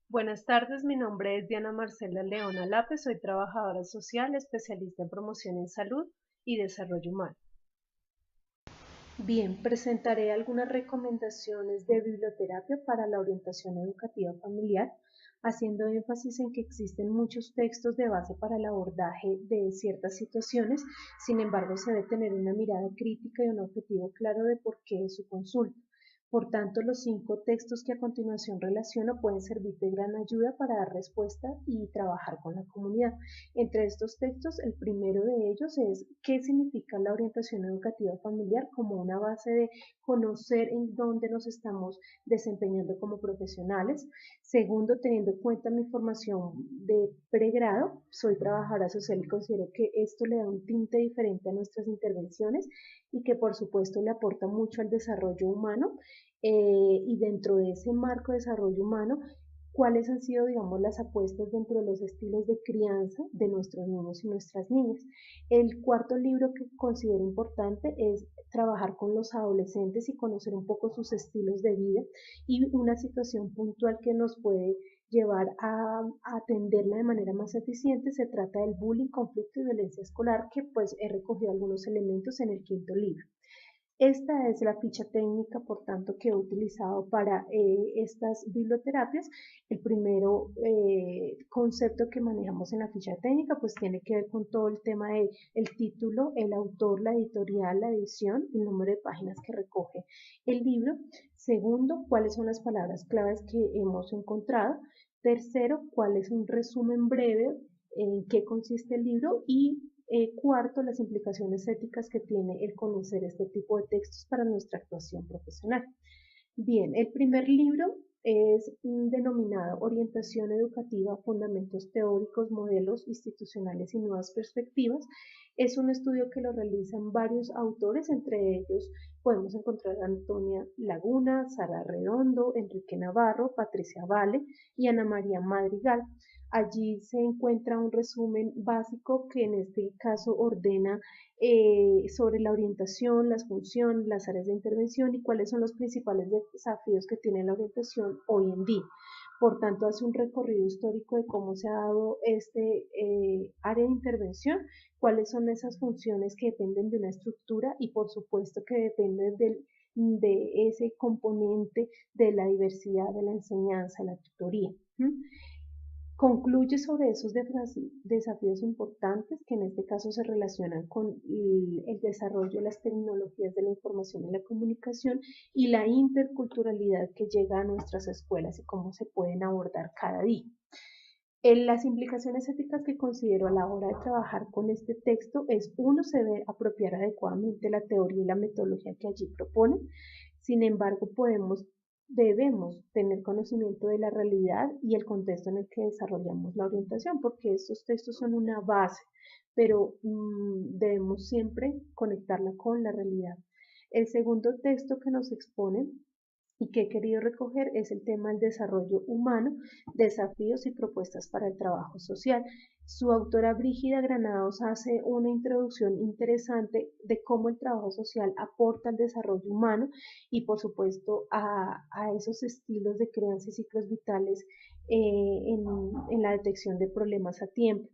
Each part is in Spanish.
Buenas tardes, mi nombre es Diana Marcela Leona Lápez, soy trabajadora social, especialista en promoción en salud y desarrollo humano. Bien, presentaré algunas recomendaciones de biblioterapia para la orientación educativa familiar, haciendo énfasis en que existen muchos textos de base para el abordaje de ciertas situaciones. Sin embargo, se debe tener una mirada crítica y un objetivo claro de por qué es su consulta. Por tanto, los 5 textos que a continuación relaciono pueden servir de gran ayuda para dar respuesta y trabajar con la comunidad. Entre estos textos, el primero de ellos es ¿qué significa la orientación educativa familiar? Como una base de conocer en dónde nos estamos desempeñando como profesionales. Segundo, teniendo en cuenta mi formación de pregrado, soy trabajadora social y considero que esto le da un tinte diferente a nuestras intervenciones y que por supuesto le aporta mucho al desarrollo humano. Y dentro de ese marco de desarrollo humano, cuáles han sido, digamos, las apuestas dentro de los estilos de crianza de nuestros niños y nuestras niñas. El cuarto libro que considero importante es trabajar con los adolescentes y conocer un poco sus estilos de vida y una situación puntual que nos puede llevar a atenderla de manera más eficiente. Se trata del bullying, conflicto y violencia escolar, que pues he recogido algunos elementos en el quinto libro. Esta es la ficha técnica, por tanto, que he utilizado para estas biblioterapias. El primero concepto que manejamos en la ficha técnica pues tiene que ver con todo el tema de el título, el autor, la editorial, la edición, el número de páginas que recoge el libro. Segundo, cuáles son las palabras claves que hemos encontrado. Tercero, cuál es un resumen breve en qué consiste el libro y cuarto, las implicaciones éticas que tiene el conocer este tipo de textos para nuestra actuación profesional. Bien, el primer libro es denominado Orientación Educativa, Fundamentos Teóricos, Modelos Institucionales y Nuevas Perspectivas. Es un estudio que lo realizan varios autores, entre ellos podemos encontrar a Antonia Laguna, Sara Redondo, Enrique Navarro, Patricia Vale y Ana María Madrigal. Allí se encuentra un resumen básico que en este caso ordena sobre la orientación, las funciones, las áreas de intervención y cuáles son los principales desafíos que tiene la orientación hoy en día. Por tanto, hace un recorrido histórico de cómo se ha dado este área de intervención, cuáles son esas funciones que dependen de una estructura y por supuesto que dependen de ese componente de la diversidad de la enseñanza, la tutoría. Concluye sobre esos desafíos importantes que en este caso se relacionan con el desarrollo de las tecnologías de la información y la comunicación y la interculturalidad que llega a nuestras escuelas y cómo se pueden abordar cada día. Las implicaciones éticas que considero a la hora de trabajar con este texto es, uno, se debe apropiar adecuadamente la teoría y la metodología que allí propone. Sin embargo, debemos tener conocimiento de la realidad y el contexto en el que desarrollamos la orientación, porque estos textos son una base, pero debemos siempre conectarla con la realidad. El segundo texto que nos expone y que he querido recoger es el tema del desarrollo humano, desafíos y propuestas para el trabajo social. Su autora Brígida Granados hace una introducción interesante de cómo el trabajo social aporta al desarrollo humano y por supuesto a esos estilos de crianza y ciclos vitales en la detección de problemas a tiempo,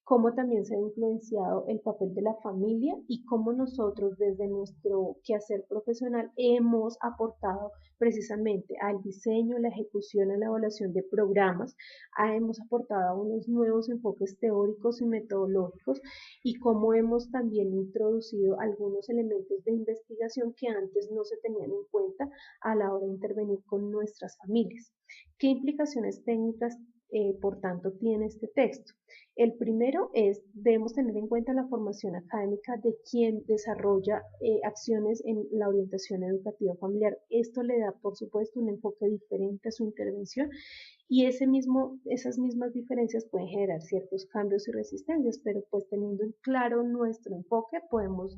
cómo también se ha influenciado el papel de la familia y cómo nosotros desde nuestro quehacer profesional hemos aportado precisamente al diseño, la ejecución y la evaluación de programas, hemos aportado unos nuevos enfoques teóricos y metodológicos y cómo hemos también introducido algunos elementos de investigación que antes no se tenían en cuenta a la hora de intervenir con nuestras familias. ¿Qué implicaciones técnicas, por tanto, tiene este texto? El primero es, debemos tener en cuenta la formación académica de quien desarrolla acciones en la orientación educativa familiar. Esto le da, por supuesto, un enfoque diferente a su intervención y esas mismas diferencias pueden generar ciertos cambios y resistencias, pero pues teniendo en claro nuestro enfoque podemos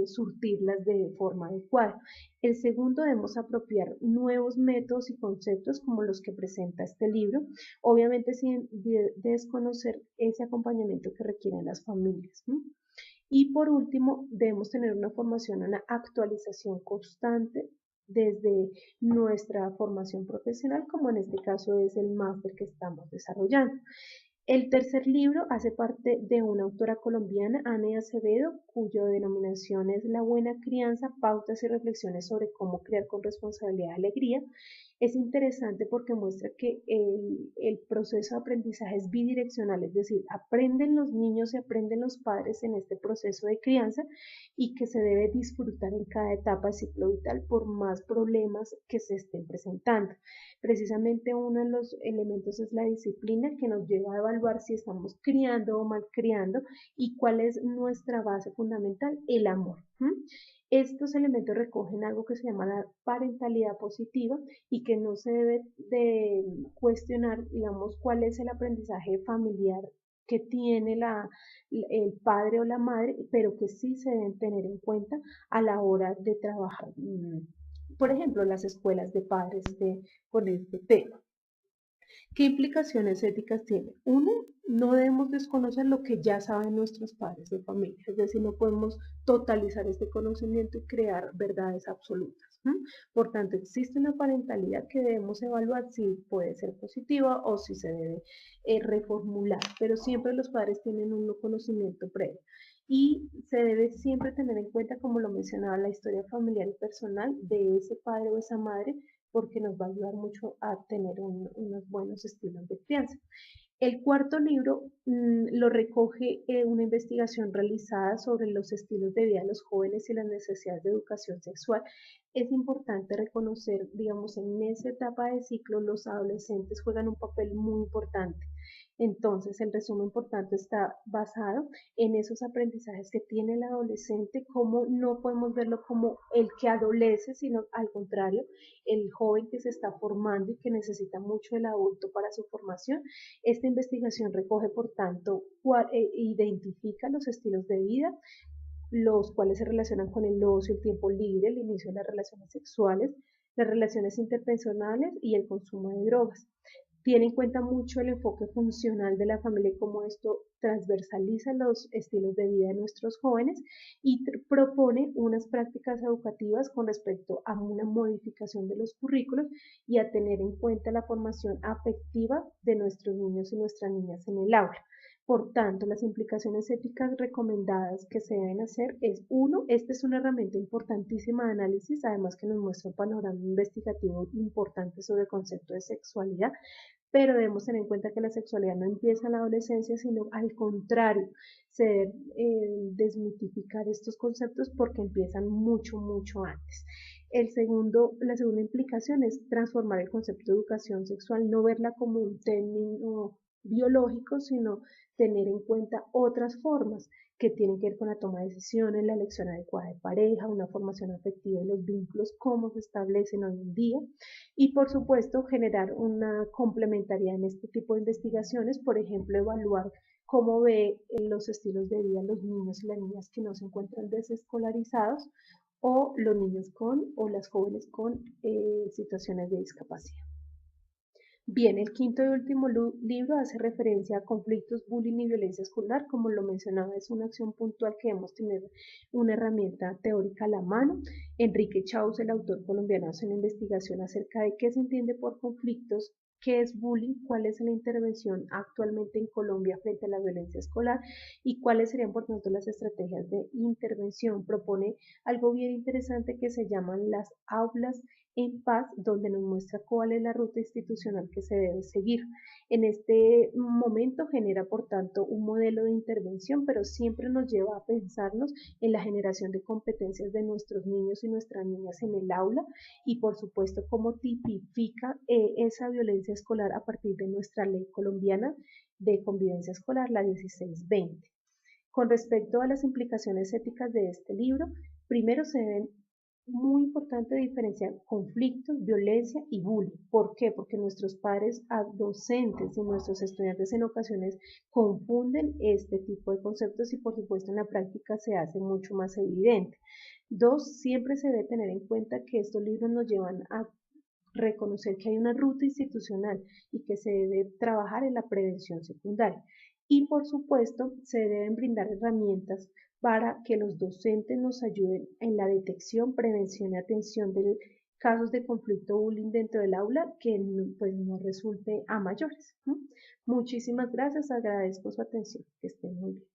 surtirlas de forma adecuada. El segundo, debemos apropiar nuevos métodos y conceptos como los que presenta este libro, obviamente sin desconocer ese acompañamiento que requieren las familias, ¿no? Y por último, debemos tener una formación, una actualización constante desde nuestra formación profesional, como en este caso es el máster que estamos desarrollando. El tercer libro hace parte de una autora colombiana, Anne Acevedo, cuya denominación es La buena crianza, pautas y reflexiones sobre cómo criar con responsabilidad y alegría. Es interesante porque muestra que el proceso de aprendizaje es bidireccional, es decir, aprenden los niños y aprenden los padres en este proceso de crianza y que se debe disfrutar en cada etapa del ciclo vital por más problemas que se estén presentando. Precisamente uno de los elementos es la disciplina que nos lleva a evaluar si estamos criando o mal criando y cuál es nuestra base fundamental, el amor. Estos elementos recogen algo que se llama la parentalidad positiva y que no se debe de cuestionar, digamos, cuál es el aprendizaje familiar que tiene el padre o la madre, pero que sí se deben tener en cuenta a la hora de trabajar. Por ejemplo, las escuelas de padres con este tema. ¿Qué implicaciones éticas tiene? Uno, no debemos desconocer lo que ya saben nuestros padres de familia, es decir, no podemos totalizar este conocimiento y crear verdades absolutas. Por tanto, existe una parentalidad que debemos evaluar si puede ser positiva o si se debe reformular, pero siempre los padres tienen un conocimiento previo. Y se debe siempre tener en cuenta, como lo mencionaba, la historia familiar y personal de ese padre o esa madre, porque nos va a ayudar mucho a tener unos buenos estilos de crianza. El cuarto libro lo recoge una investigación realizada sobre los estilos de vida de los jóvenes y las necesidades de educación sexual. Es importante reconocer, digamos, en esa etapa de ciclo los adolescentes juegan un papel muy importante. Entonces, el resumen importante está basado en esos aprendizajes que tiene el adolescente, cómo no podemos verlo como el que adolece, sino al contrario, el joven que se está formando y que necesita mucho del adulto para su formación. Esta investigación recoge, por tanto, identifica los estilos de vida, los cuales se relacionan con el ocio, el tiempo libre, el inicio de las relaciones sexuales, las relaciones interpersonales y el consumo de drogas. Tiene en cuenta mucho el enfoque funcional de la familia y cómo esto transversaliza los estilos de vida de nuestros jóvenes y propone unas prácticas educativas con respecto a una modificación de los currículos y a tener en cuenta la formación afectiva de nuestros niños y nuestras niñas en el aula. Por tanto, las implicaciones éticas recomendadas que se deben hacer es, uno, esta es una herramienta importantísima de análisis, además que nos muestra un panorama investigativo importante sobre el concepto de sexualidad, pero debemos tener en cuenta que la sexualidad no empieza en la adolescencia, sino al contrario, se debe desmitificar estos conceptos porque empiezan mucho, mucho antes. La segunda implicación es transformar el concepto de educación sexual, no verla como un término biológico, sino tener en cuenta otras formas que tienen que ver con la toma de decisiones, la elección adecuada de pareja, una formación afectiva de los vínculos, cómo se establecen hoy en día, y por supuesto generar una complementariedad en este tipo de investigaciones, por ejemplo, evaluar cómo ve los estilos de vida los niños y las niñas que no se encuentran desescolarizados o los niños o las jóvenes con situaciones de discapacidad. Bien, el quinto y último libro hace referencia a conflictos, bullying y violencia escolar. Como lo mencionaba, es una acción puntual que debemos tener una herramienta teórica a la mano. Enrique Chaus, el autor colombiano, hace una investigación acerca de qué se entiende por conflictos, qué es bullying, cuál es la intervención actualmente en Colombia frente a la violencia escolar y cuáles serían, por tanto, las estrategias de intervención. Propone algo bien interesante que se llaman las aulas en paz, donde nos muestra cuál es la ruta institucional que se debe seguir. En este momento genera, por tanto, un modelo de intervención, pero siempre nos lleva a pensarnos en la generación de competencias de nuestros niños y nuestras niñas en el aula y, por supuesto, cómo tipifica esa violencia escolar a partir de nuestra ley colombiana de convivencia escolar, la 1620. Con respecto a las implicaciones éticas de este libro, primero se deben muy importante diferenciar conflictos, violencia y bullying. ¿Por qué? Porque nuestros padres, docentes y nuestros estudiantes en ocasiones confunden este tipo de conceptos y por supuesto en la práctica se hace mucho más evidente. Dos, siempre se debe tener en cuenta que estos libros nos llevan a reconocer que hay una ruta institucional y que se debe trabajar en la prevención secundaria. Y por supuesto, se deben brindar herramientas para que los docentes nos ayuden en la detección, prevención y atención del casos de conflicto bullying dentro del aula que pues no resulte a mayores. ¿No? Muchísimas gracias, agradezco su atención, que estén muy bien.